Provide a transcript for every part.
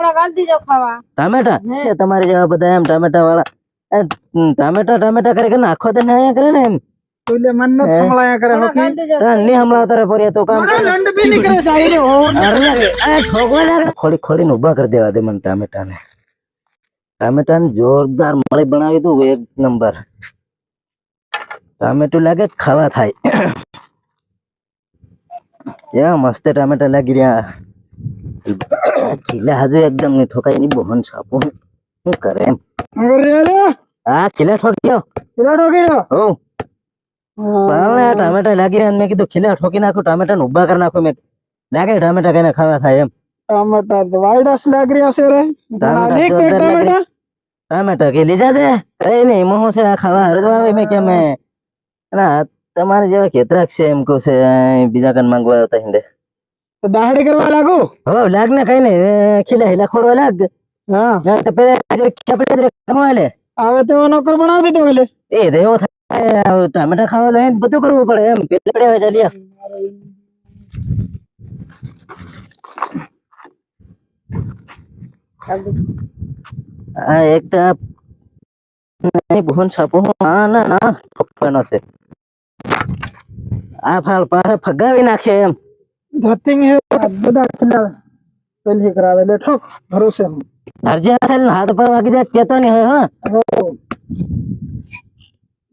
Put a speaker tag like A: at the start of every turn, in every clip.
A: થોડા ગાલ દીજો ખાવા
B: ટામેટા છે તમારે જેવા બધા એમ ટામેટા વાળા ટામેટા કરે કે નાખો તો ના કરે ને એમ
C: तुले मन न संभळाया करे हो की
B: नहीं हमला तारा पर तो काम
C: लंड भी नहीं करे चाहिए रे और
B: अरे ठोकवा लगा खोड़ी खोड़ी ने उभा कर देवा दे मन टामेटा ने जोरदार मળી બનાવી દઉં એક નંબર ટામેટું લાગે ખાવા થાય યા મસ્ત ટામેટા લાગી રહ્યા ખીલા હજુ એકદમ ની ઠોકાઈ ની બોહન સાપો શું કરે એમ
C: अरे
B: આ ખીલા ઠોક્યો હો પાણે ટામેટા લાગી રહ્યા મેં કીધું ખીલા ઠોકી નાખું ટામેટા ને ઉભા કરી નાખું મેં લાગે ટામેટા કઈને ખાવા થાય એમ
C: टमाटर वाइडस लग रहा से रे
B: टमाटर के लीजा दे कई नहीं मोह से खावा हरदवा में क्या मैं ना તમારે જેવા કેતરાક છે એમ કહું છે બીજા કન માંગવા આવતા હિંદે
C: तो दाढ़ी करवा लागो
B: हो लाग ने कई नहीं खिला हिला खोड़वा लाग
C: हां
B: तो पहले चपड़े कमवा ले
C: आवे तो नौकर बना दे तो ले
B: ए देવો થાય ટમેટા ખાવા લઈને બધું કરવું પડે એમ પેલે પડ્યા ચાલ્યા આ એકટા બોહન છાપો ના ના ના પપ્પાનો છે આ ફાળ પાસે ફગાવી નાખે એમ
C: धतिंग है बड़ा खिला पहले करावे ले ठोक भरोसे हम
B: अर्जे असेल ना हाथ पर वागी दे केतो नहीं है हां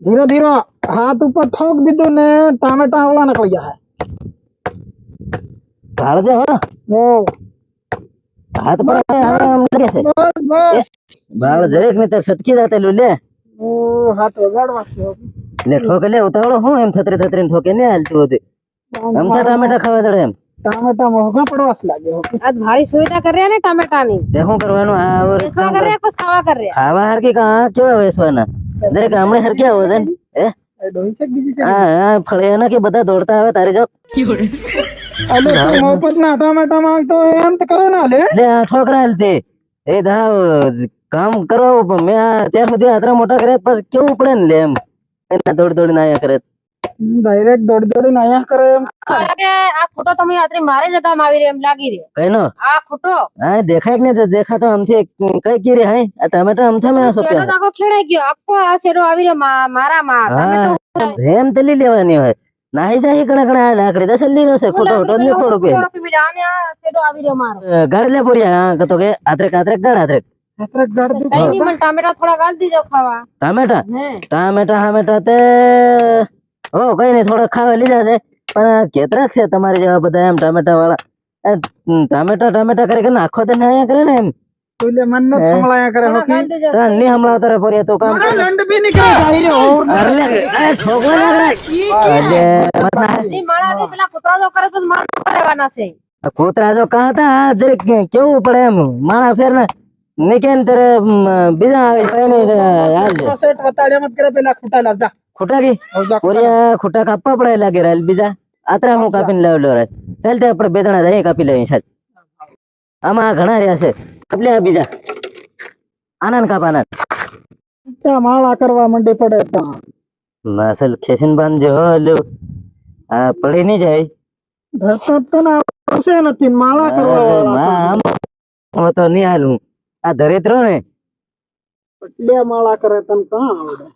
C: धीरे धीरे हाथ ऊपर ठोक दी तो ने टमाटा वाला निकल गया है
B: भाड़ जे हो
C: ओ
B: हाथ पर हम लगे से
C: बस
B: बाल जरेक ने तो सटकी जाते लुले
C: ओ हाथ वगाड़वा से
B: ले ठोक ले उतावड़ो हूं एम थतरी थतरी ठोके ने हालती होती हम तो टमाटा खावा दड़े एम
C: टमाटा महंगा पड़वास लागे हो
A: आज भारी सुविधा कर रहे हैं ना टमाटा नहीं
B: देखो करवानो आ और
A: वेसवा कर रहे हैं कुछ खावा कर रहे हैं
B: खावा हर की कहां क्यों वेसवाना दरेक हमने हर क्या हो जन ए
C: डोई से बीजी से
B: हां फळे ना के બધા દોડતા આવે તારે જો
C: अरे तो मोहब्बत ना टमाटा मांगतो एम तो करे ना ले
B: ले आ ठोकरा हलते ए धा काम करो मैं त्यार સુધી આતરા મોટા કરે પછી કેવું પડે ને લે એમ એના દોડ દોડ ના આયા કરે
C: डायरेक्ट दौड़ दौड़ नया करे
A: लागे आ फोटो તમે આતરી મારે જગા માં આવી રે એમ લાગી રે
B: કઈનો
A: આ ફોટો
B: હા દેખાય કે ને देखा तो हमथे કઈ की रे है આ ટમેટા हमथे में
A: શેડો
B: સોપ્યા
A: તાકો ખેડાઈ ગયો આખો આ શેડો આવી રે મારા માં
B: હા એમ તલી લેવાની હોય નાહી જાય કણે કણે આ લાકડી દસલી રો છે ખોટો ખોટો ને ખોડો પે
A: બીડાને આ શેડો આવી રે મારો
B: ગાડ લે પોરિયા કતો કે આત્રે કાત્રે ગાડ આત્રે
C: अतरक गाड़ दी
A: કઈ ની મન ટમેટા થોડા ગાલ દીજો ખાવા
B: ટમેટા
A: હે
B: ટમેટા તે ઓ કઈ નહીં થોડા ખાવા લીધા છે પણ કેતરાક છે તમારી જેવા બધા એમ ટમેટા વાળા ટમેટા કરે કે નાખો તો ના કરે ને એમ
C: तुले मन न संभळाया करे हो की
A: ગાલ દીજો
B: नहीं हमला तारा पर तो काम
C: लंड भी नहीं करे चाहिए और
B: अरे ठोकवा लग रहा है अरे
A: ની માળા દે પેલા કૂતરા જો કરે તો માર કરેવાના છે
B: कोतरा जो कहा था जरे क्यों पड़े हम माना फिर ना निकेन तेरे बिजा यार
C: सेट बताड़े मत करे पहला खुटा लग जा
B: खुटा की कोरिया खुटा कापा पड़े लगे रहल बिजा आतरा हूं कापीन लावलो रे चलते આપણે બેદણા જઈ કાપી લઈએ સાહેબ આમાં ઘણા રહ્યા છે કપલે બીજા આનંદ કાપાના
C: क्या माला करवा मंडी पड़े तो
B: અસલ ખેસીન બાંધ જો લો આ પડી નહીં જાય
C: धरता तो ना से न तीन माला करवा
B: હું તો નહીં હાલું આ દરિદ્રો ને
C: पटलिया माला करे तन कहां आवड़े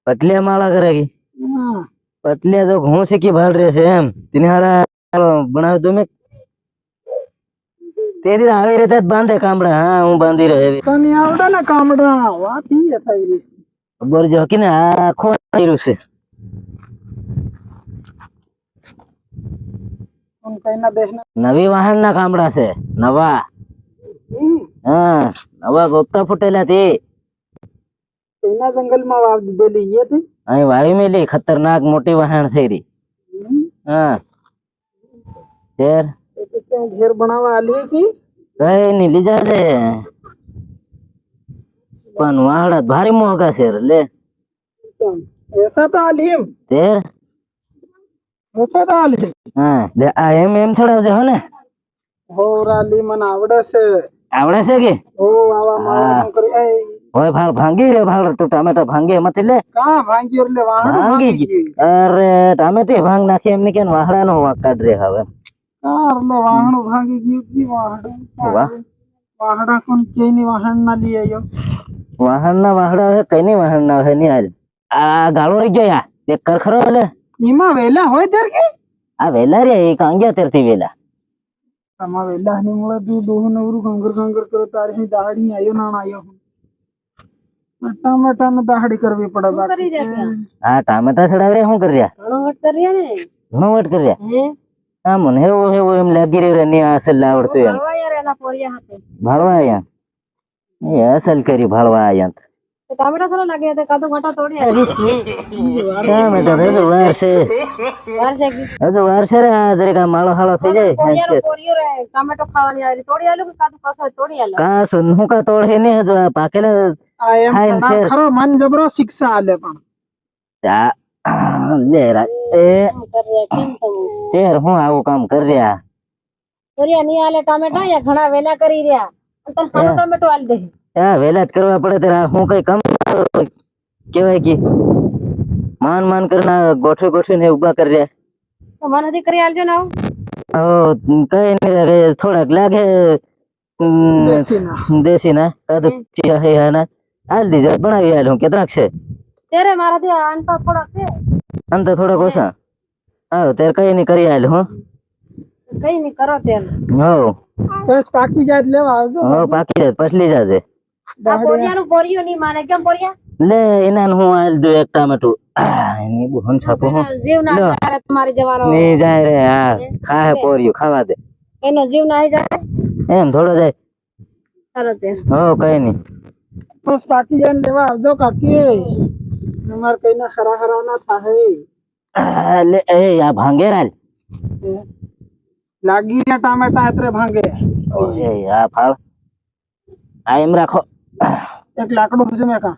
B: પટલિયા માળા કરેગી
C: हां
B: પટલિયા જો ઘઉં શેકી ભાળ રહે છે એમ તેને હારા બનાવ દો મેં તે દી આવી રીતે જ બાંધે કામડા હા હું બાંધી રહે
C: तन आवड़े ना कामड़ा वात ही है थाई
B: ખબર જો કે ને આખો આવ્યું છે
C: उन कहना देखना
B: નવી વાહન ના કામડા છે નવા હા નવા ગોપટા ફૂટેલા તે
C: कहना जंगल में वाव देली ये थी
B: અહીં વાવી મેલી ખતરનાક મોટી વાહન થઈ રહી હા ફેર
C: तो घेर बनावा आली की
B: કઈ નહીં લીધા છે પણ વાહડા ભારી મોંઘા છે લે
C: ऐसा तो आलिम
B: તેર
C: ऐसा तो आली
B: હા લે આ એમ છોડાવજે હો ને
C: हो राली मन आवड़े से
B: આવડે છે કે
C: ओ आवा माला करी ए
B: હોય ભાળ ભાંગી રે ભાળ તું ટામેટા ભાંગે મત લે
C: कहां भांगी और ले वाहन
B: ભાંગી ગઈ અરે ટામેટી ભાંગ નાખી એમને કે વાહડાનો વાંક કાઢ રે હવે
C: कार ले वाहन भांगी गई की वाहन
B: वाह
C: વાહડા કોણ કેની વાહન ના લઈ આવ્યો
B: વાહનના વાહડા હે કઈ નહીં વાહનના હે નહીં હાલ આ ગાળો રહી ગયો યા એક કર ખરો એટલે
C: એમાં વેલા હોય ત્યારે કે
B: આ વેલા રે એ કાંગ્યા તેરથી વેલા
C: તમા વેલા ની મળે તું દોહ નવરું કંગર કરો તારે અહીં દાહડી આવ્યો ના આવ્યો ટમેટા ને દાહડી કરવી પડે
A: શું કરી રહ્યા ત્યાં?
B: આ ટામેટા સડાવ રે શું કરી રહ્યા
A: ઘણો વટ કરી રહ્યા ને
B: ઘણો વટ કરી રહ્યા
A: હે
B: આ મને એવું એમ લાગી રહ્યું રે નહીં અસલ આવડતું એમ
A: ભણવા યાર એના પોરિયા હાથે
B: ભાળવા આયા એ અસલ કરી ભાળવા આયા
A: તો ટામેટા થોડા લાગે તો કાદો ઘટા તોડી આવી
B: ટામેટા હજુ વાર છે
A: વાર છે કે
B: હજુ વાર છે રે આ જરીક આ માળો હાળો થઈ જાય
A: પોરિયાનો પોરિયો રે ટામેટો ખાવાની આવી તોડી આલું કે કાદો કસો તોડી આલો
B: કા શું કા તોડે નહીં હજુ આ પાકેલા
C: આ એમ
B: ખાઈને
C: સડા
B: ફેર.
C: ખરો મન જબરો શિક્ષા આલે પણ
B: આ લે રા એ
A: શું કરી રહ્યા કેમ તમે
B: તેર હું આવું કામ કરી રહ્યા
A: પોરિયા નહીં આલે ટામેટા યા ઘણા વેલા કરી રહ્યા અને તને ખાનો ટામેટો આલી દે
B: આ વહેલા જ કરવા પડે ત્યારે હું કઈ કામ કેવાય કે માન કરીને ગોઠવીને ઉભા કરી રહ્યા
A: તો મને નથી કરી આલજો ને આવું
B: કઈ નહીં થોડાક લાગે દેશી ના કાદુ ના હાલ દીધો બનાવી હાલ હું કેટલાક છે
A: ત્યારે મારાથી આનપા થોડાક છે
B: આમ તો થોડાક ઓછા હા ત્યારે કઈ નહીં કરી હાલ હું
A: કઈ નહીં કરો ત્યારે
B: હો
C: બસ પાકી જાય એટલે લેવા આવજો
B: હો પાકી જાય પછલી જાજે
A: આ પોરિયાનું પોરિયું નહીં માને કેમ પોરિયા
B: લે એના હું હાલ દઉં એક ટામેટું એની બહુ છાપો હું
A: જીવ ના જાય તમારી જવાનો
B: નહીં જાય રે હા ખાહે પોર્યું ખાવા દે
A: એનો જીવ ના જાય
B: એમ થોડો જાય
A: ચાલો તે
B: હો કઈ નહીં
C: બસ પાકી જાય ને લેવા આવજો કાકી તમારે કઈ ના ખરા ના થાય
B: લે એ આ ભાંગે રાલ
C: લાગી રહ્યા ટામેટા અત્રે ભાંગે
B: ઓય આ ફાળ આ એમ રાખો
C: એક લાકડું છે મેં કા